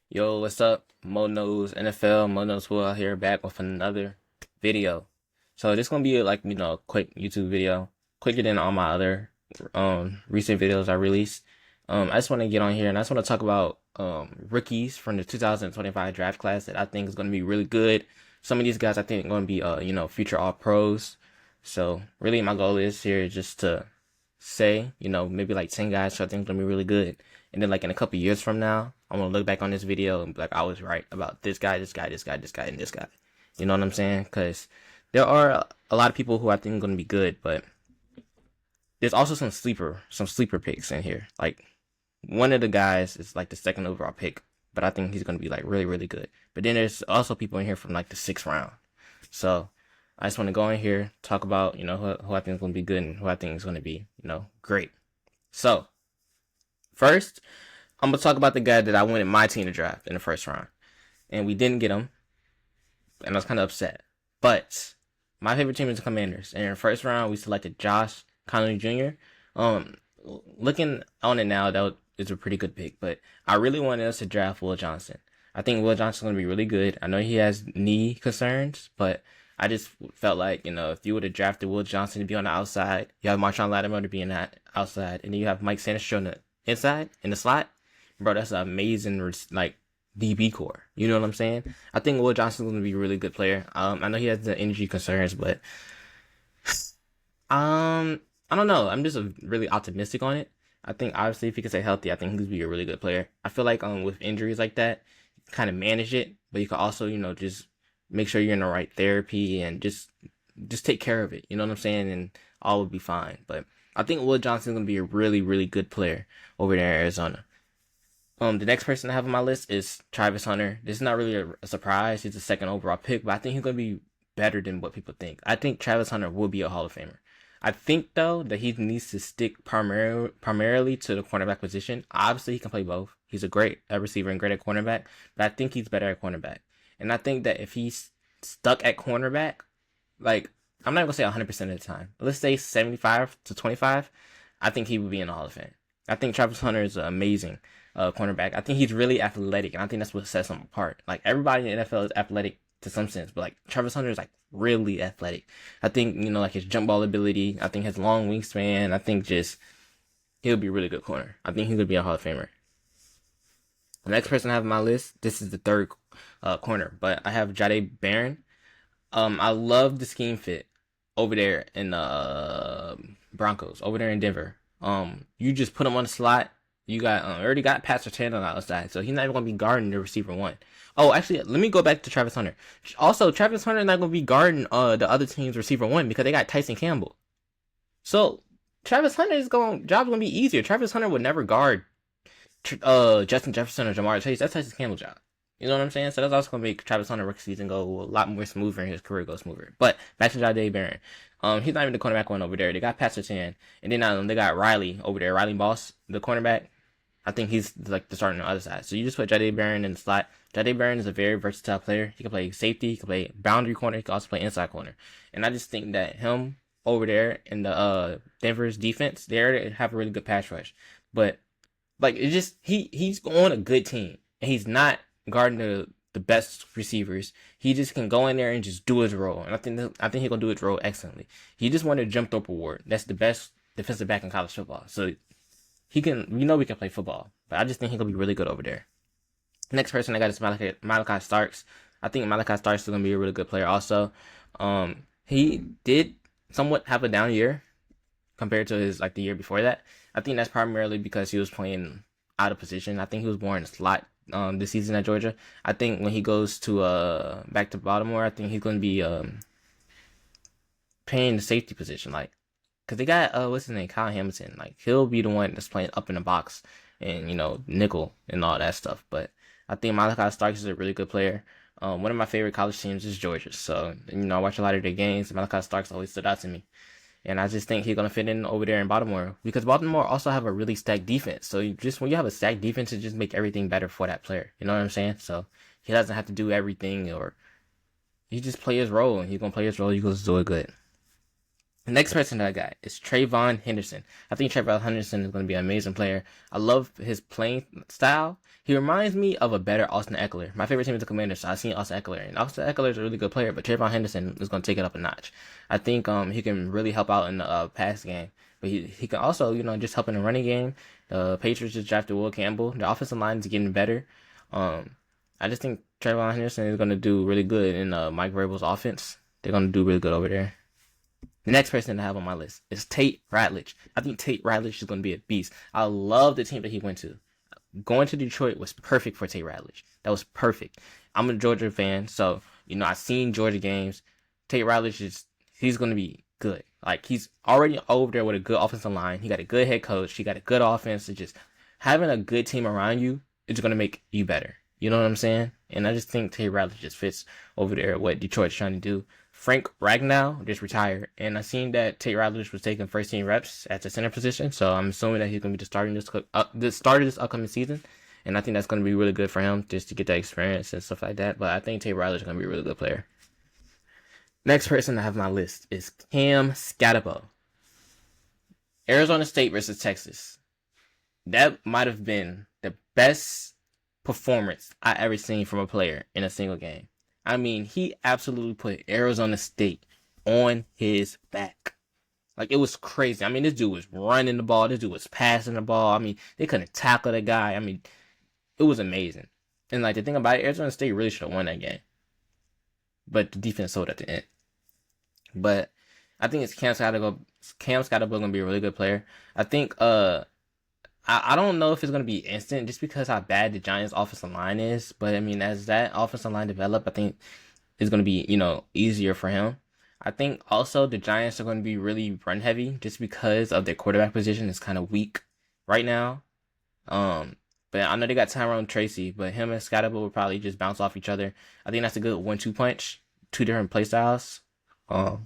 Yo, what's up? Mo knows NFL, Mo knows Will out here back with another video. So this gonna be like, a quick YouTube video, quicker than all my other recent videos I released. I just want to get on here and I just want to talk about rookies from the 2025 draft class that I think is gonna be really good. Some of these guys I think are gonna be future all pros. So really my goal is here just to say, maybe like 10 guys who I think is gonna be really good. And then like in a couple years from now, I'm gonna look back on this video and be like, I was right about this guy, this guy, this guy, this guy, and this guy. You know what I'm saying? Because there are a lot of people who I think are gonna be good, but there's also some sleeper picks in here. Like one of the guys is like the second overall pick, but I think he's gonna be like really, really good. But then there's also people in here from like the 6th round. So I just want to go in here, talk about, who I think is going to be good and who I think is going to be, great. So, first, I'm going to talk about the guy that I wanted my team to draft in the 1st round. And we didn't get him, and I was kind of upset. But my favorite team is the Commanders. And in the 1st round, we selected Josh Connolly Jr. Looking on it now, that is a pretty good pick. But I really wanted us to draft Will Johnson. I think Will Johnson's going to be really good. I know he has knee concerns, but I just felt like, if you would have drafted Will Johnson to be on the outside, you have Marshawn Lattimore to be in that outside, and then you have Mike Sanders on the inside, in the slot, bro, that's an amazing, like, DB core. You know what I'm saying? I think Will Johnson's going to be a really good player. I know he has the injury concerns, but, I don't know. I'm just really optimistic on it. I think, obviously, if he can stay healthy, I think he's going to be a really good player. I feel like, with injuries like that, you kind of manage it, but you can also, just make sure you're in the right therapy and just take care of it. You know what I'm saying? And all will be fine. But I think Will Johnson's gonna be a really, really good player over there in Arizona. The next person I have on my list is Travis Hunter. This is not really a surprise. He's the second overall pick, but I think he's gonna be better than what people think. I think Travis Hunter will be a Hall of Famer. I think though that he needs to stick primarily to the cornerback position. Obviously, he can play both. He's a great receiver and great at cornerback, but I think he's better at cornerback. And I think that if he's stuck at cornerback, like, I'm not gonna say 100% of the time, but let's say 75 to 25, I think he would be in the Hall of Fame. I think Travis Hunter is an amazing cornerback. I think he's really athletic, and I think that's what sets him apart. Like, everybody in the NFL is athletic to some sense, but like Travis Hunter is like really athletic. I think, like his jump ball ability, I think his long wingspan, I think just he'll be a really good corner. I think he's gonna be a Hall of Famer. The next person I have on my list, this is the third corner, but I have Jahdae Barron. I love the scheme fit over there in the Broncos, over there in Denver. You just put him on the slot. You got already got Pat Surtain on the outside, so he's not even gonna be guarding the receiver one. Oh, actually, let me go back to Travis Hunter. Also, Travis Hunter is not gonna be guarding the other team's receiver one because they got Tyson Campbell. So Travis Hunter job's gonna be easier. Travis Hunter would never guard Justin Jefferson or Jamar Chase. That's Tyson Campbell's job. You know what I'm saying? So that's also gonna make Travis Hunter rookie season go a lot more smoother and his career go smoother. But back to Jahdae Barron. He's not even the cornerback one over there. They got Pat Surtain, and then they got Riley over there. Riley Moss, the cornerback. I think he's like the starter on the other side. So you just put Jahdae Barron in the slot. Jahdae Barron is a very versatile player. He can play safety, he can play boundary corner, he can also play inside corner. And I just think that him over there in the Denver's defense, they have a really good pass rush. But like, it just he's on a good team, and he's not guarding the best receivers. He just can go in there and just do his role, and I think he's gonna do his role excellently. He just won a Jump Rope award. That's the best defensive back in college football. So he can, we can play football, but I just think he's gonna be really good over there. Next person I got is Malachi Starks. I think Malachi Starks is gonna be a really good player also. He did somewhat have a down year compared to his, like, the year before that. I think that's primarily because he was playing out of position. I think he was more in the slot this season at Georgia. I think when he goes to back to Baltimore, I think he's going to be playing the safety position, like, because they got what's his name, Kyle Hamilton. Like, he'll be the one that's playing up in the box and nickel and all that stuff. But I think Malachi Starks is a really good player. One of my favorite college teams is Georgia, so I watch a lot of their games. Malachi Starks always stood out to me. And I just think he's gonna fit in over there in Baltimore, because Baltimore also have a really stacked defense. So when you have a stacked defense, it just make everything better for that player. You know what I'm saying? So he doesn't have to do everything, or he just play his role, and he's gonna play his role. He's gonna do it good. The next person that I got is Trayvon Henderson. I think Trayvon Henderson is going to be an amazing player. I love his playing style. He reminds me of a better Austin Eckler. My favorite team is the Commanders, so I've seen Austin Eckler. And Austin Eckler is a really good player, but Trayvon Henderson is going to take it up a notch. I think he can really help out in the pass game. But he can also, just help in the running game. The Patriots just drafted Will Campbell. The offensive line is getting better. I just think Trayvon Henderson is going to do really good in Mike Vrabel's offense. They're going to do really good over there. The next person to have on my list is Tate Ratledge. I think Tate Ratledge is going to be a beast. I love the team that he went to. Going to Detroit was perfect for Tate Ratledge. That was perfect. I'm a Georgia fan, so, I've seen Georgia games. Tate Ratledge he's going to be good. Like, he's already over there with a good offensive line. He got a good head coach. He got a good offense. It's just having a good team around you is going to make you better. You know what I'm saying? And I just think Tate Ratledge just fits over there what Detroit's trying to do. Frank Ragnow just retired, and I seen that Tate Ratledge was taking first team reps at the center position, so I'm assuming that he's going to be the starter this upcoming season, and I think that's going to be really good for him just to get that experience and stuff like that. But I think Tate Ratledge is going to be a really good player. Next person I have on my list is Cam Skattebo. Arizona State versus Texas. That might have been the best performance I ever seen from a player in a single game. I mean, he absolutely put Arizona State on his back. Like, it was crazy. I mean, this dude was running the ball. This dude was passing the ball. I mean, they couldn't tackle the guy. I mean, it was amazing. And, like, the thing about it, Arizona State really should have won that game. But the defense sold at the end. But I think it's Cam Skattebo. Cam Skattebo going to be a really good player. I think, I don't know if it's going to be instant just because how bad the Giants' offensive line is. But, I mean, as that offensive line develop, I think it's going to be, easier for him. I think also the Giants are going to be really run heavy just because of their quarterback position is kind of weak right now. But I know they got Tyrone Tracy, but him and Skattebo will probably just bounce off each other. I think that's a good 1-2 punch. 2 different play styles. But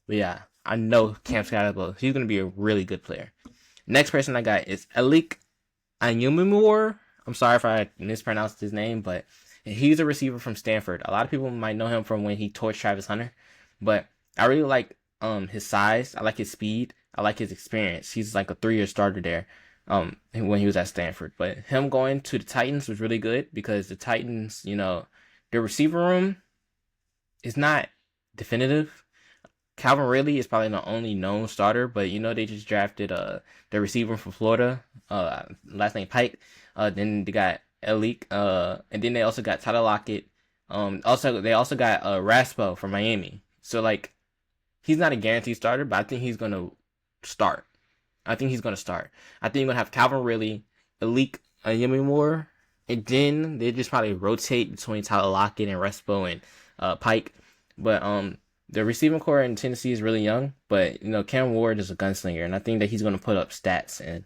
yeah, I know Cam Skattebo. He's going to be a really good player. Next person I got is Elik Anyumimor. I'm sorry if I mispronounced his name, but he's a receiver from Stanford. A lot of people might know him from when he torched Travis Hunter, but I really like his size. I like his speed. I like his experience. He's like a 3-year starter there when he was at Stanford. But him going to the Titans was really good because the Titans, their receiver room is not definitive. Calvin Ridley is probably the only known starter, but they just drafted the receiver from Florida, last name Pike. Then they got Elik, and then they also got Tyler Lockett. They also got Raspo from Miami. So like, he's not a guaranteed starter, but I think he's gonna start. I think you're gonna have Calvin Ridley, Elik Anyumimor, and then they just probably rotate between Tyler Lockett and Raspo and Pike. But the receiving core in Tennessee is really young, but Cam Ward is a gunslinger, and I think that he's going to put up stats. And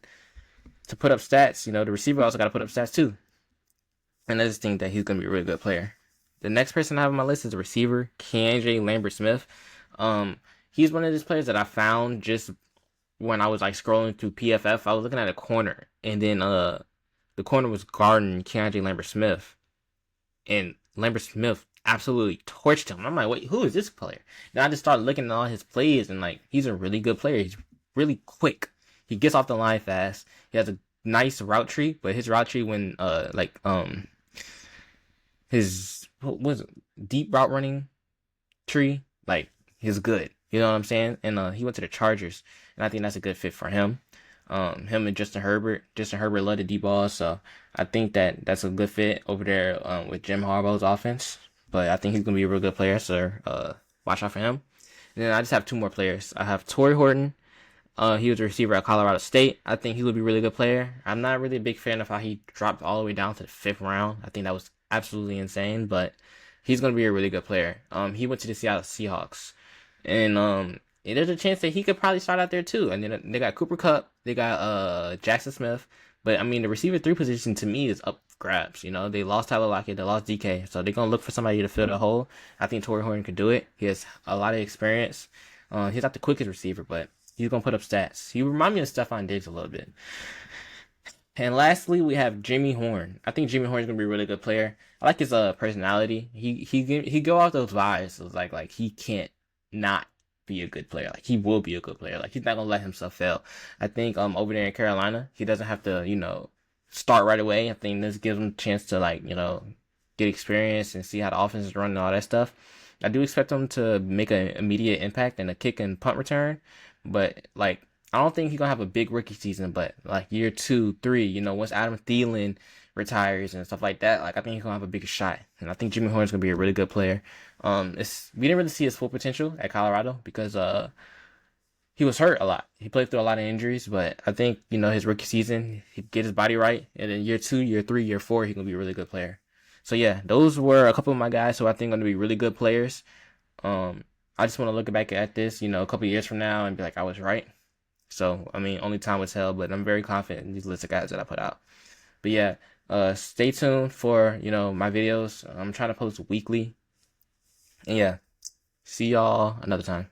to put up stats, the receiver also got to put up stats too. And I just think that he's going to be a really good player. The next person I have on my list is a receiver, Keandre Lambert-Smith. He's one of these players that I found just when I was like scrolling through PFF. I was looking at a corner, and then the corner was guarding Keandre Lambert-Smith, and Lambert-Smith absolutely torched him. I'm like, wait, who is this player? Then I just started looking at all his plays, and like, he's a really good player. He's really quick. He gets off the line fast. He has a nice route tree, but his route tree when his what was it, deep route running tree, like, he's good. You know what I'm saying? And he went to the Chargers, and I think that's a good fit for him. Him and Justin Herbert. Justin Herbert love the deep balls, so I think that that's a good fit over there with Jim Harbaugh's offense. But I think he's going to be a real good player, so watch out for him. And then I just have 2 more players. I have Torrey Horton. He was a receiver at Colorado State. I think he would be a really good player. I'm not really a big fan of how he dropped all the way down to the 5th round. I think that was absolutely insane, but he's going to be a really good player. He went to the Seattle Seahawks. And there's a chance that he could probably start out there too. And then they got Cooper Kupp. They got Jackson Smith. But, I mean, the receiver 3 position to me is up for grabs. They lost Tyler Lockett. They lost DK. So they're going to look for somebody to fill the hole. I think Torrey Horton could do it. He has a lot of experience. He's not the quickest receiver, but he's going to put up stats. He reminds me of Stephon Diggs a little bit. And lastly, we have Jimmy Horn. I think Jimmy Horn is going to be a really good player. I like his personality. He go off those vibes. So it's like he can't not be a good player. Like he will be a good player. Like he's not gonna let himself fail. I think over there in Carolina, he doesn't have to, start right away. I think this gives him a chance to like, get experience and see how the offense is run and all that stuff. I do expect him to make an immediate impact in a kick and punt return, but like I don't think he's gonna have a big rookie season. But like year 2, 3, once Adam Thielen retires and stuff like that, like I think he's gonna have a bigger shot. And I think Jimmy Horn's gonna be a really good player. We didn't really see his full potential at Colorado because he was hurt a lot. He played through a lot of injuries, but I think his rookie season, he get his body right, and then year 2, year 3, year 4, he's gonna be a really good player. So yeah, those were a couple of my guys who I think are gonna be really good players. I just want to look back at this, a couple of years from now and be like, I was right. So I mean, only time will tell, but I'm very confident in these list of guys that I put out. But yeah, stay tuned for my videos. I'm trying to post weekly. And yeah, see y'all another time.